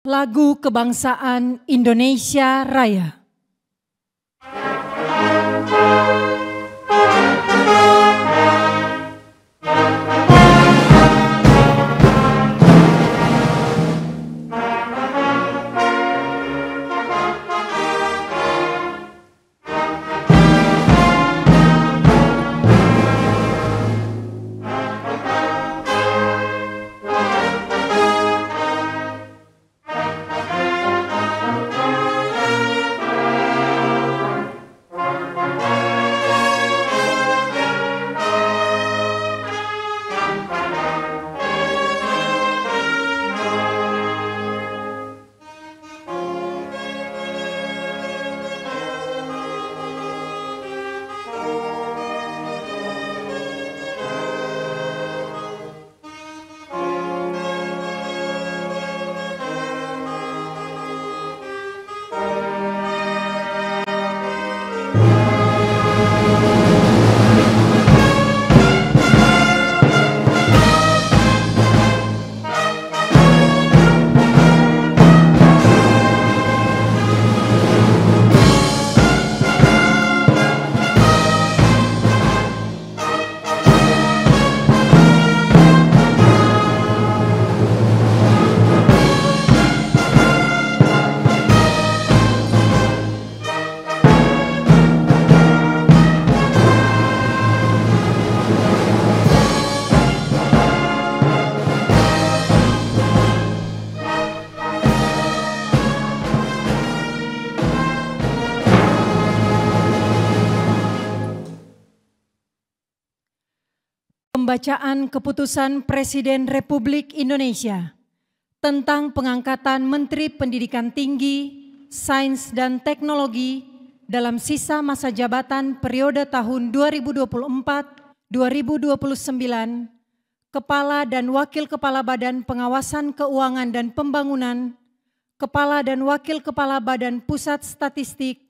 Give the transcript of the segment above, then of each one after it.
Lagu Kebangsaan Indonesia Raya. Pembacaan Keputusan Presiden Republik Indonesia tentang pengangkatan Menteri Pendidikan Tinggi, Sains dan Teknologi dalam sisa masa jabatan periode tahun 2024-2029, Kepala dan Wakil Kepala Badan Pengawasan Keuangan dan Pembangunan, Kepala dan Wakil Kepala Badan Pusat Statistik,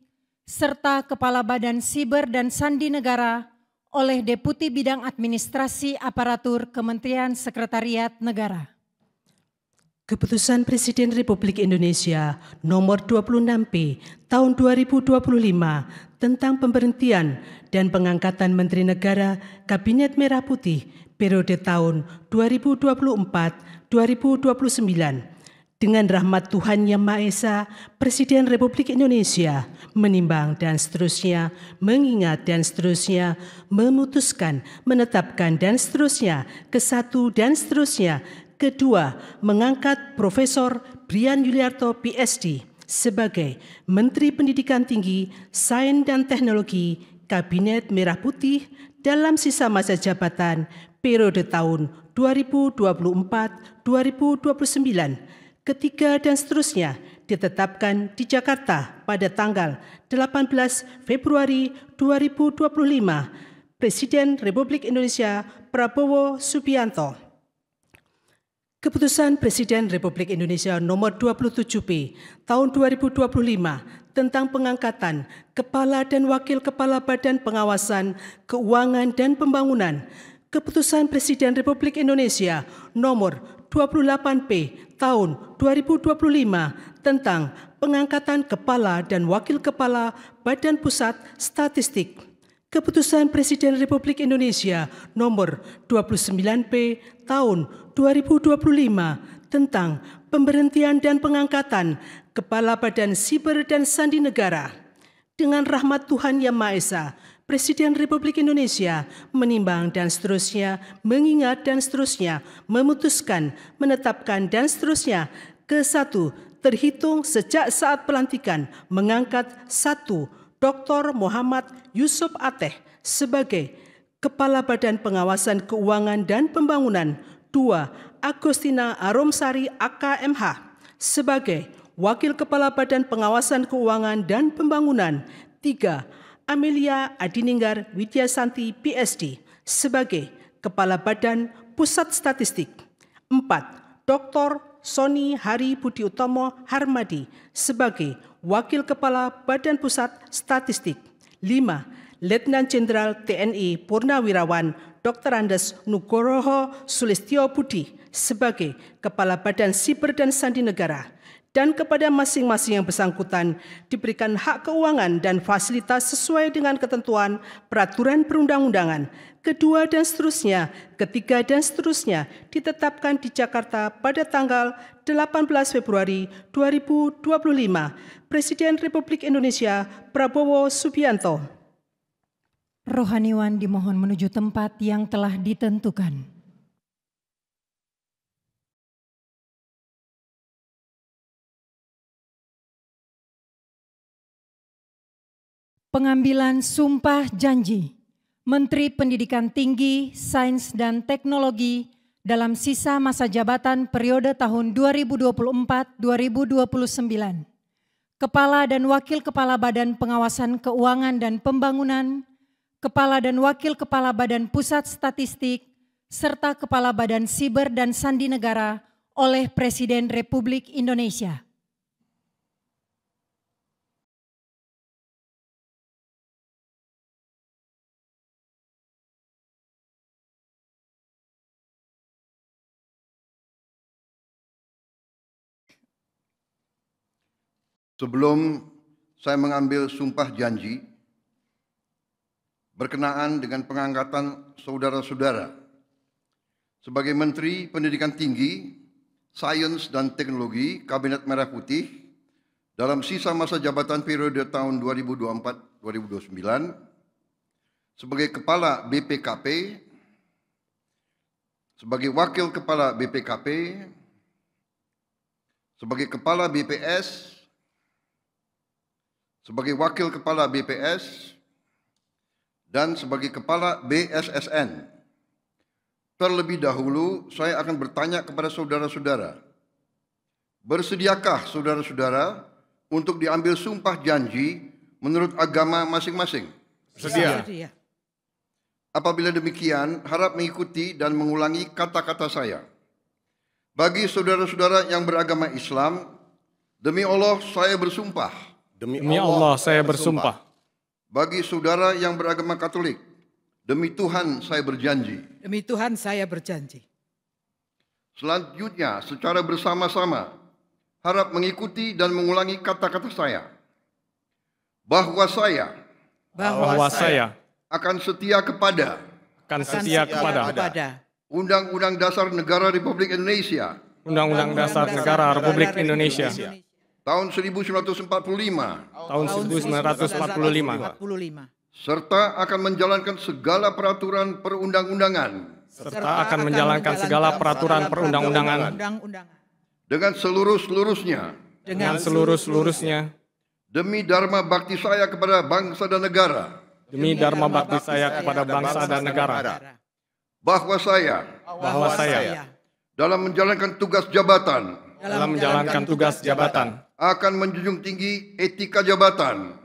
serta Kepala Badan Siber dan Sandi Negara oleh Deputi Bidang Administrasi Aparatur Kementerian Sekretariat Negara. Keputusan Presiden Republik Indonesia Nomor 26P Tahun 2025 tentang pemberhentian dan pengangkatan Menteri Negara Kabinet Merah Putih periode tahun 2024-2029. Dengan rahmat Tuhan Yang Maha Esa, Presiden Republik Indonesia menimbang dan seterusnya, mengingat dan seterusnya, memutuskan, menetapkan dan seterusnya, ke-1 dan seterusnya, kedua, mengangkat Profesor Brian Yuliarto PhD sebagai Menteri Pendidikan Tinggi, Sains dan Teknologi Kabinet Merah Putih dalam sisa masa jabatan periode tahun 2024-2029. Ketiga dan seterusnya ditetapkan di Jakarta pada tanggal 18 Februari 2025. Presiden Republik Indonesia Prabowo Subianto. Keputusan Presiden Republik Indonesia Nomor 27P Tahun 2025 tentang pengangkatan Kepala dan Wakil Kepala Badan Pengawasan Keuangan dan Pembangunan. Keputusan Presiden Republik Indonesia Nomor 28P Tahun 2025 tentang pengangkatan Kepala dan Wakil Kepala Badan Pusat Statistik. Keputusan Presiden Republik Indonesia Nomor 29P Tahun 2025 tentang pemberhentian dan pengangkatan Kepala Badan Siber dan Sandi Negara. Dengan rahmat Tuhan Yang Maha Esa, Presiden Republik Indonesia menimbang dan seterusnya, mengingat dan seterusnya, memutuskan, menetapkan dan seterusnya, ke-1 terhitung sejak saat pelantikan mengangkat 1. Dr. Muhammad Yusuf Ateh sebagai Kepala Badan Pengawasan Keuangan dan Pembangunan, 2. Agustina Aromsari AKMH sebagai Wakil Kepala Badan Pengawasan Keuangan dan Pembangunan, 3. Amelia Adininggar Widyasanti PhD sebagai Kepala Badan Pusat Statistik. 4. Dr. Sony Hari Budi Utomo Harmadi sebagai Wakil Kepala Badan Pusat Statistik. 5. Letnan Jenderal TNI Purnawirawan Dr. Andes Nugroho Sulistyo Budi sebagai Kepala Badan Siber dan Sandi Negara. dan kepada masing-masing yang bersangkutan diberikan hak keuangan dan fasilitas sesuai dengan ketentuan peraturan perundang-undangan, kedua dan seterusnya, ketiga dan seterusnya ditetapkan di Jakarta pada tanggal 18 Februari 2025. Presiden Republik Indonesia Prabowo Subianto. Rohaniwan dimohon menuju tempat yang telah ditentukan. Pengambilan sumpah janji Menteri Pendidikan Tinggi, Sains dan Teknologi dalam sisa masa jabatan periode tahun 2024-2029. Kepala dan Wakil Kepala Badan Pengawasan Keuangan dan Pembangunan, Kepala dan Wakil Kepala Badan Pusat Statistik, serta Kepala Badan Siber dan Sandi Negara oleh Presiden Republik Indonesia. Sebelum saya mengambil sumpah janji berkenaan dengan pengangkatan saudara-saudara sebagai Menteri Pendidikan Tinggi, Sains dan Teknologi Kabinet Merah Putih dalam sisa masa jabatan periode tahun 2024-2029, sebagai Kepala BPKP, sebagai Wakil Kepala BPKP, sebagai Kepala BPS, sebagai Wakil Kepala BPS, dan sebagai Kepala BSSN. Terlebih dahulu, saya akan bertanya kepada saudara-saudara, bersediakah saudara-saudara untuk diambil sumpah janji menurut agama masing-masing? Bersedia. Apabila demikian, harap mengikuti dan mengulangi kata-kata saya. Bagi saudara-saudara yang beragama Islam, demi Allah saya bersumpah. Demi Allah saya bersumpah. Bagi saudara yang beragama Katolik, demi Tuhan saya berjanji. Demi Tuhan saya berjanji. Selanjutnya, secara bersama-sama, harap mengikuti dan mengulangi kata-kata saya. Bahwa saya akan setia kepada Undang-Undang Dasar Negara Republik Indonesia. Undang-Undang Dasar Negara Republik Indonesia. Tahun 1945. Tahun 1945. Serta akan menjalankan segala peraturan perundang-undangan. Dengan seluruh-seluruhnya. Demi dharma bakti saya kepada bangsa dan negara. Bahwa saya dalam menjalankan tugas jabatan. Akan menjunjung tinggi etika jabatan.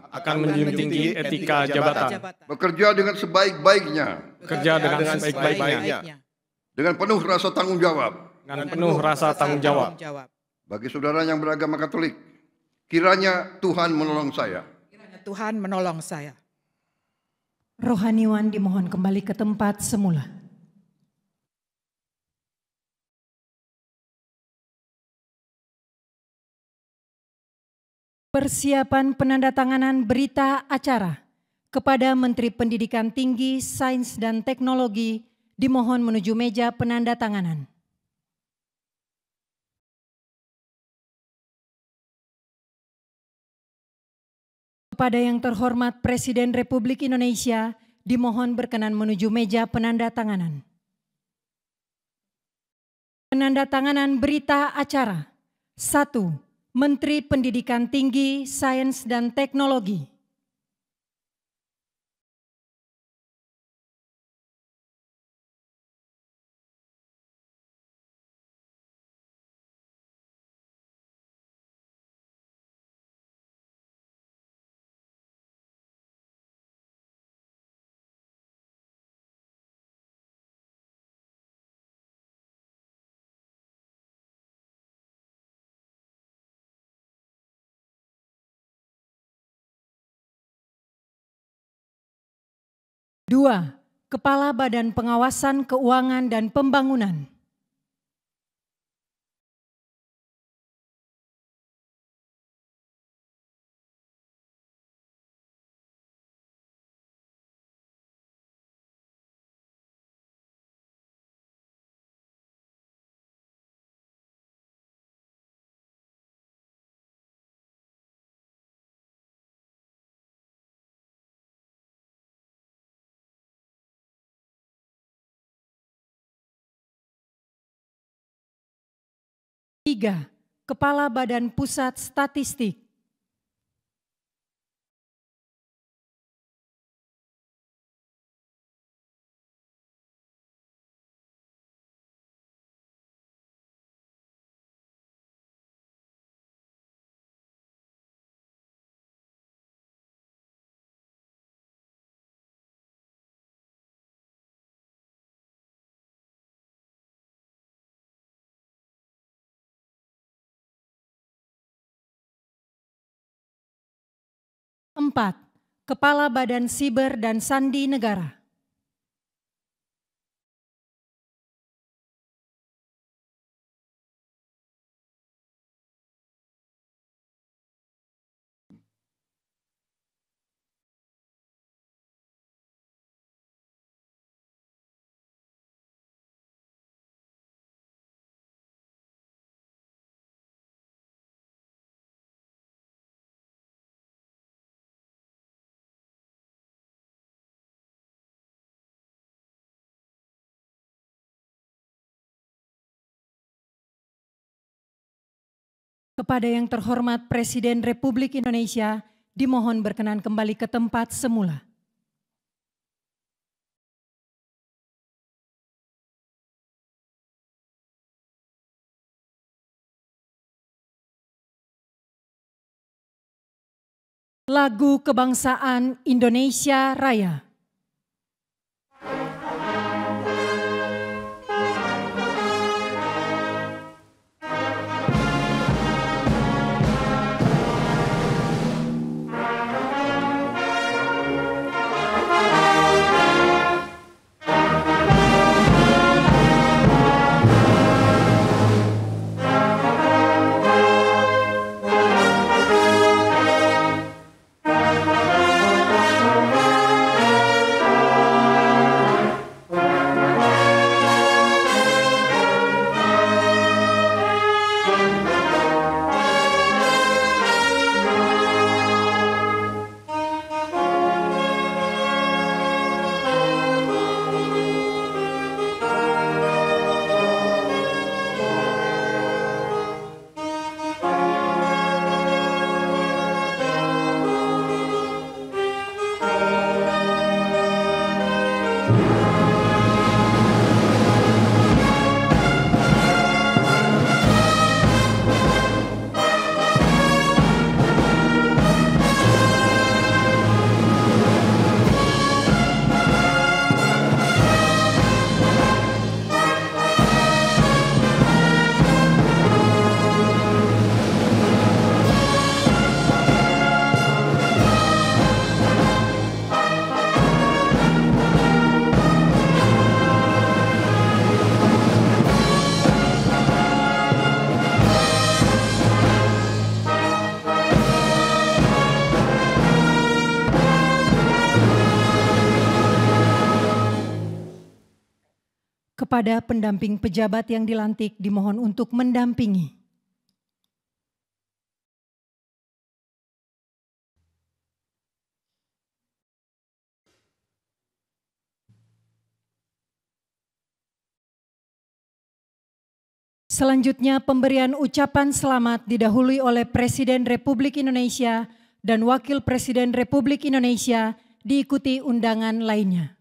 Bekerja dengan sebaik-baiknya. Dengan penuh rasa tanggung jawab. Bagi saudara yang beragama Katolik, kiranya Tuhan menolong saya. Rohaniwan dimohon kembali ke tempat semula. Persiapan penandatanganan berita acara kepada Menteri Pendidikan Tinggi, Sains dan Teknologi dimohon menuju meja penandatanganan. Kepada yang terhormat Presiden Republik Indonesia dimohon berkenan menuju meja penandatanganan. Penandatanganan berita acara 1. Menteri Pendidikan Tinggi, Sains dan Teknologi. Dua, Kepala Badan Pengawasan Keuangan dan Pembangunan. 3. Kepala Badan Pusat Statistik. Empat, Kepala Badan Siber dan Sandi Negara. Kepada yang terhormat Presiden Republik Indonesia, dimohon berkenan kembali ke tempat semula. Lagu Kebangsaan Indonesia Raya. Kepada pendamping pejabat yang dilantik dimohon untuk mendampingi. Selanjutnya pemberian ucapan selamat didahului oleh Presiden Republik Indonesia dan Wakil Presiden Republik Indonesia diikuti undangan lainnya.